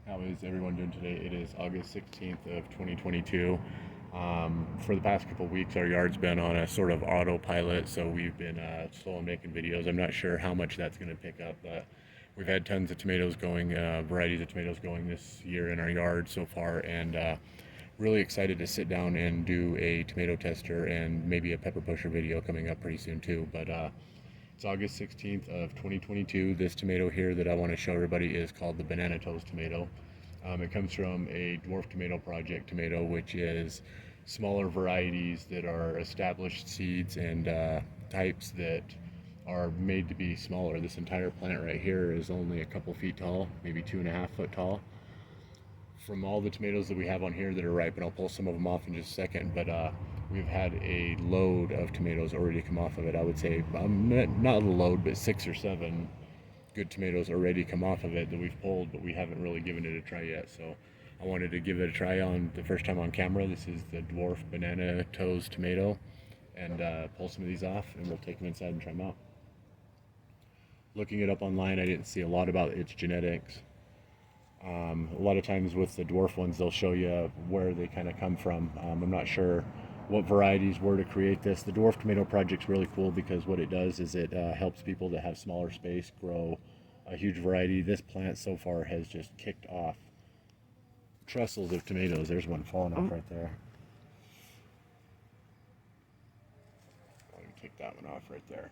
How is everyone doing today? It is August 16th of 2022. For the past couple of weeks, our yard's been on a sort of autopilot, so we've been slow on making videos. I'm not sure how much that's going to pick up, but we've had tons of tomatoes going, varieties of tomatoes going this year in our yard so far, and really excited to sit down and do a tomato tester and maybe a pepper pusher video coming up pretty soon too. But it's August 16th of 2022. This tomato here that I want to show everybody is called the Banana Toast tomato. It comes from a Dwarf Tomato Project tomato, which is smaller varieties that are established seeds and types that are made to be smaller. This entire plant right here is only a couple feet tall, maybe 2.5 foot tall. From all the tomatoes that we have on here that are ripe, and I'll pull some of them off in just a second, but we've had a load of tomatoes already come off of it. I would say not a load, but 6 or 7 good tomatoes already come off of it that we've pulled, but we haven't really given it a try yet. So I wanted to give it a try on the first time on camera. This is the Dwarf Banana Toast tomato, and pull some of these off, and we'll take them inside and try them out. Looking it up online, I didn't see a lot about its genetics. A lot of times with the dwarf ones, they'll show you where they kind of come from. I'm not sure what varieties were to create this. The Dwarf Tomato Project's really cool because what it does is it helps people that have smaller space grow a huge variety. This plant so far has just kicked off trestles of tomatoes. There's one falling off right there. I'll kick that one off right there.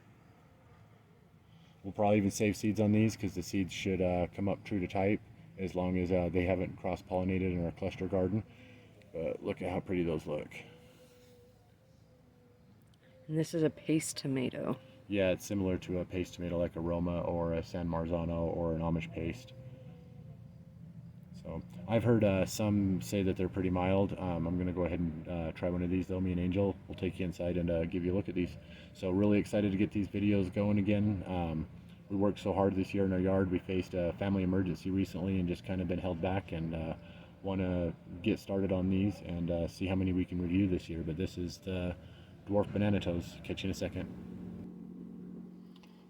We'll probably even save seeds on these because the seeds should come up true to type as long as they haven't cross-pollinated in our cluster garden. But look at how pretty those look. And this is a paste tomato. Yeah, it's similar to a paste tomato like a Roma or a San Marzano or an Amish paste. So I've heard some say that they're pretty mild. I'm going to go ahead and try one of these though. Me and Angel will take you inside and give you a look at these. So really excited to get these videos going again. We worked so hard this year in our yard. We faced a family emergency recently and just kind of been held back, and want to get started on these and see how many we can review this year. But this is the Dwarf Banana Toast. Catch you in a second.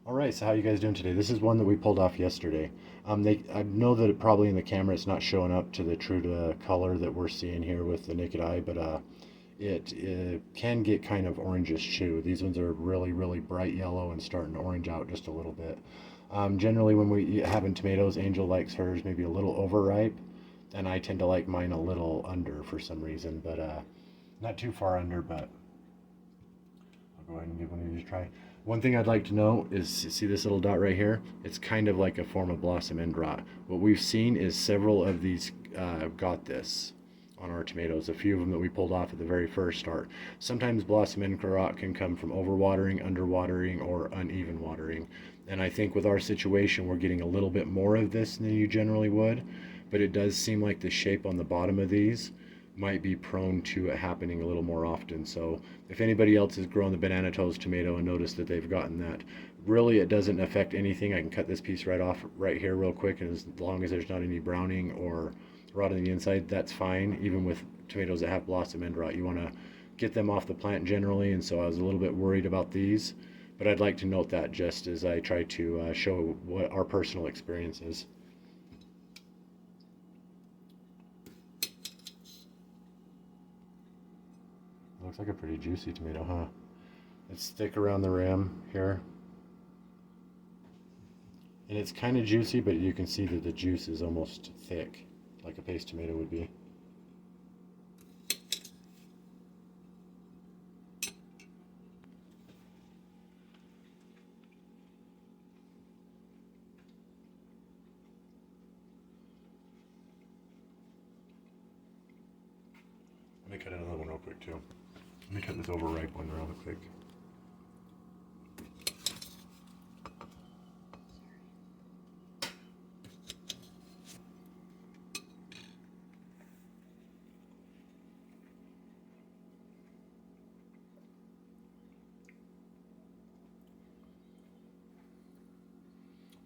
Alright, so how you guys doing today? This is one that we pulled off yesterday. I know that probably in the camera it's not showing up to the true to color that we're seeing here with the naked eye, but it can get kind of orangish too. These ones are really bright yellow and starting to orange out just a little bit. Generally when we having tomatoes, Angel likes hers maybe a little overripe, and I tend to like mine a little under for some reason, but not too far under, but I'll go ahead and give one of these a try. One thing I'd like to know is, see this little dot right here? It's kind of like a form of blossom end rot. What we've seen is several of these got this on our tomatoes. A few of them that we pulled off at the very first start. Sometimes blossom end rot can come from overwatering, underwatering, or uneven watering. And I think with our situation, we're getting a little bit more of this than you generally would. But it does seem like the shape on the bottom of these might be prone to it happening a little more often. So if anybody else has grown the Banana Toast tomato and noticed that they've gotten that, really it doesn't affect anything. I can cut this piece right off right here real quick, and as long as there's not any browning or rot on the inside, that's fine. Even with tomatoes that have blossom end rot, you want to get them off the plant generally, and so I was a little bit worried about these, but I'd like to note that just as I try to show what our personal experience is. Looks like a pretty juicy tomato, huh? It's thick around the rim here. And it's kind of juicy, but you can see that the juice is almost thick, like a paste tomato would be. Let me cut another one real quick too. Let me cut this overripe one real quick.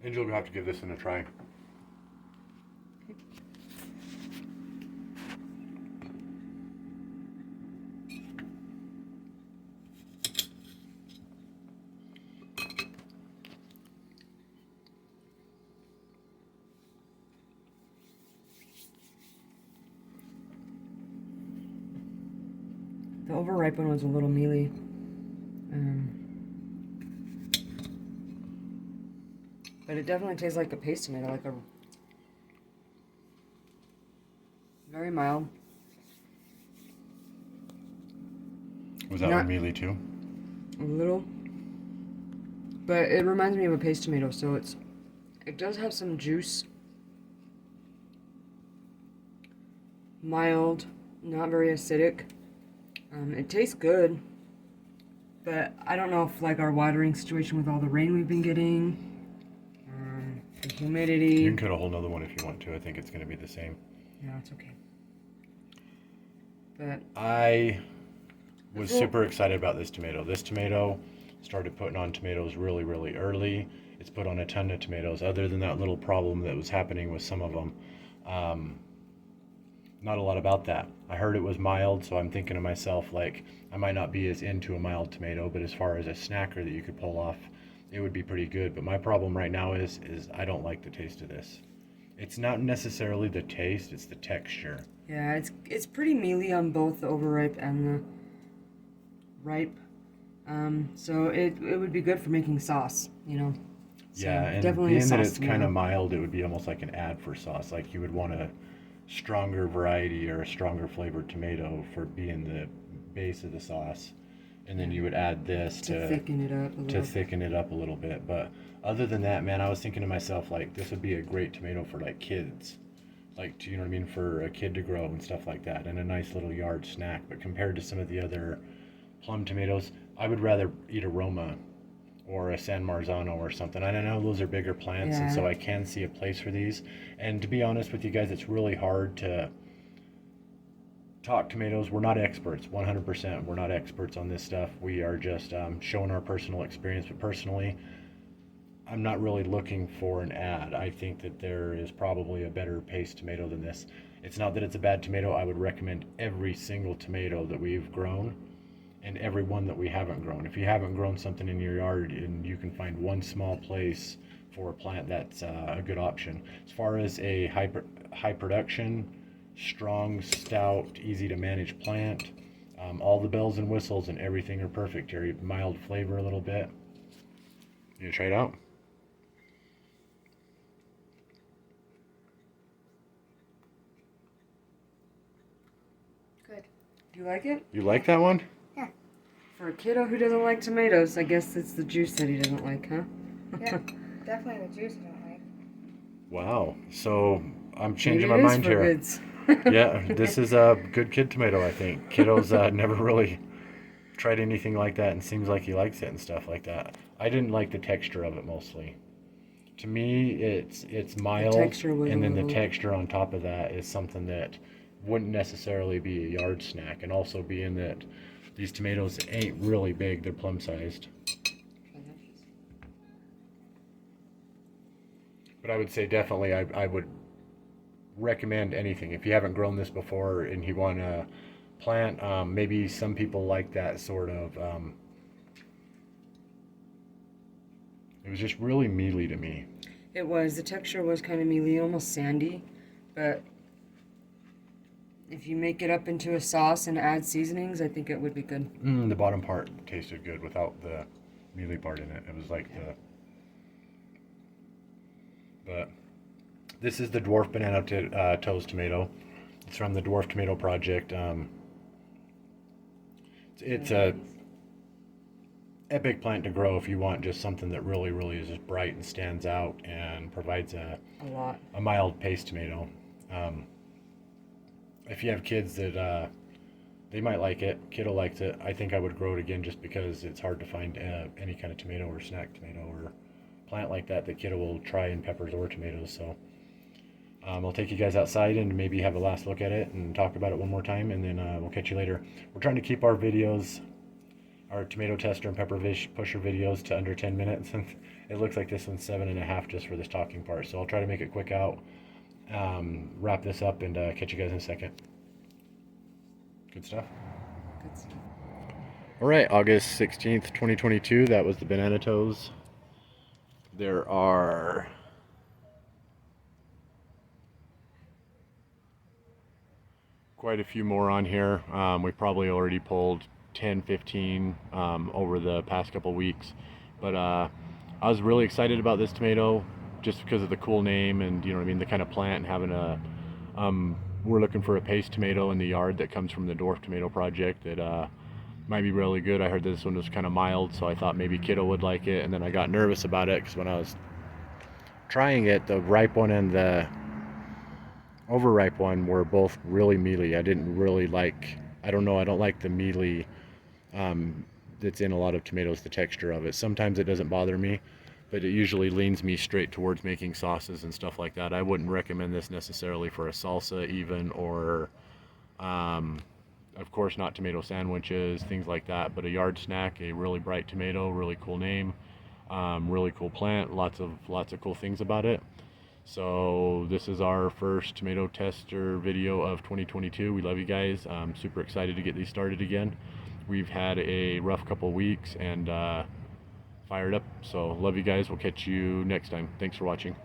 Angel will have to give this one a try. The overripe one was a little mealy. But it definitely tastes like a paste tomato, like a very mild. Was that Not- one mealy too? A little. But it reminds me of a paste tomato, so it does have some juice. Mild, not very acidic. It tastes good. But I don't know if like our watering situation with all the rain we've been getting, the humidity. You can cut a whole nother one if you want to. I think it's going to be the same. No, it's okay. But I was super excited about this tomato. This tomato started putting on tomatoes really, really early. It's put on a ton of tomatoes. Other than that little problem that was happening with some of them, not a lot about that. I heard it was mild, so I'm thinking to myself, like, I might not be as into a mild tomato, but as far as a snacker that you could pull off, it would be pretty good. But my problem right now is I don't like the taste of this. It's not necessarily the taste, it's the texture. yeah, it's pretty mealy on both the overripe and the ripe. So it would be good for making sauce, you know. So Yeah, and definitely a being that sauce it's kind tomato. of mild, it would be almost like an ad for sauce. Like you would want a stronger variety or a stronger flavored tomato for being the base of the sauce. And then you would add this to thicken it up a little. to thicken it up a little bit. But other than that, man, I was thinking to myself, like, this would be a great tomato for like kids. Like, you know what I mean, for a kid to grow and stuff like that, and a nice little yard snack. But compared to some of the other plum tomatoes, I would rather eat a Roma or a San Marzano or something. And I know those are bigger plants, and so Yeah. I can see a place for these. And to be honest with you guys, it's really hard to talk tomatoes. We're not experts, 100%. We're not experts on this stuff. We are just showing our personal experience. But personally, I'm not really looking for an ad. I think that there is probably a better paste tomato than this. It's not that it's a bad tomato. I would recommend every single tomato that we've grown and every one that we haven't grown. If you haven't grown something in your yard and you can find one small place for a plant, that's a good option. As far as a high production, strong, stout, easy to manage plant, all the bells and whistles and everything are perfect here. Mild flavor a little bit. You gonna try it out? Good. Do you like it? You like that one? For a kiddo who doesn't like tomatoes, I guess it's the juice that he doesn't like, huh? Yeah, definitely the juice I don't like. Wow. So I'm changing Maybe my it is mind for here. kids. Yeah, this is a good kid tomato, I think. Kiddos never really tried anything like that, and seems like he likes it and stuff like that. I didn't like the texture of it mostly. To me, it's mild, texture was and a then the little- texture on top of that is something that wouldn't necessarily be a yard snack, and also being that these tomatoes ain't really big, they're plum sized. But I would say definitely I would recommend anything. If you haven't grown this before and you want to plant, maybe some people like that sort of, it was just really mealy to me. It was. The texture was kind of mealy, almost sandy, but if you make it up into a sauce and add seasonings, I think it would be good. The bottom part tasted good without the mealy part in it. It was like but this is the Dwarf Banana Toast Tomato. It's from the Dwarf Tomato Project. It's a epic plant to grow if you want just something that really, really is just bright and stands out and provides A lot. a mild paste tomato. If you have kids that they might like it, kiddo likes it. I think I would grow it again just because it's hard to find any kind of tomato or snack tomato or plant like that kiddo will try in peppers or tomatoes. So I'll take you guys outside and maybe have a last look at it and talk about it one more time, and then we'll catch you later. We're trying to keep our videos, our tomato tester and pepper pusher videos, to under 10 minutes. And it looks like this one's 7.5 just for this talking part. So I'll try to make it quick out, wrap this up, and catch you guys in a second. Good stuff. Good stuff. All right, August 16th, 2022. That was the banana toes. There are quite a few more on here. We probably already pulled 10, 15 over the past couple weeks. But I was really excited about this tomato just because of the cool name and, you know what I mean, the kind of plant and having a, we're looking for a paste tomato in the yard that comes from the Dwarf tomato project that might be really good. I heard this one was kind of mild, so I thought maybe Kiddo would like it. And then I got nervous about it because when I was trying it, the ripe one and the overripe one were both really mealy. I didn't really like, I don't know, I don't like the mealy that's in a lot of tomatoes, the texture of it. Sometimes it doesn't bother me, but it usually leans me straight towards making sauces and stuff like that. I wouldn't recommend this necessarily for a salsa even, or of course not tomato sandwiches, things like that, but a yard snack, a really bright tomato, really cool name, really cool plant, lots of cool things about it. So this is our first tomato tester video of 2022. We love you guys. I'm super excited to get these started again. We've had a rough couple weeks and fired up. So love you guys. We'll catch you next time. Thanks for watching.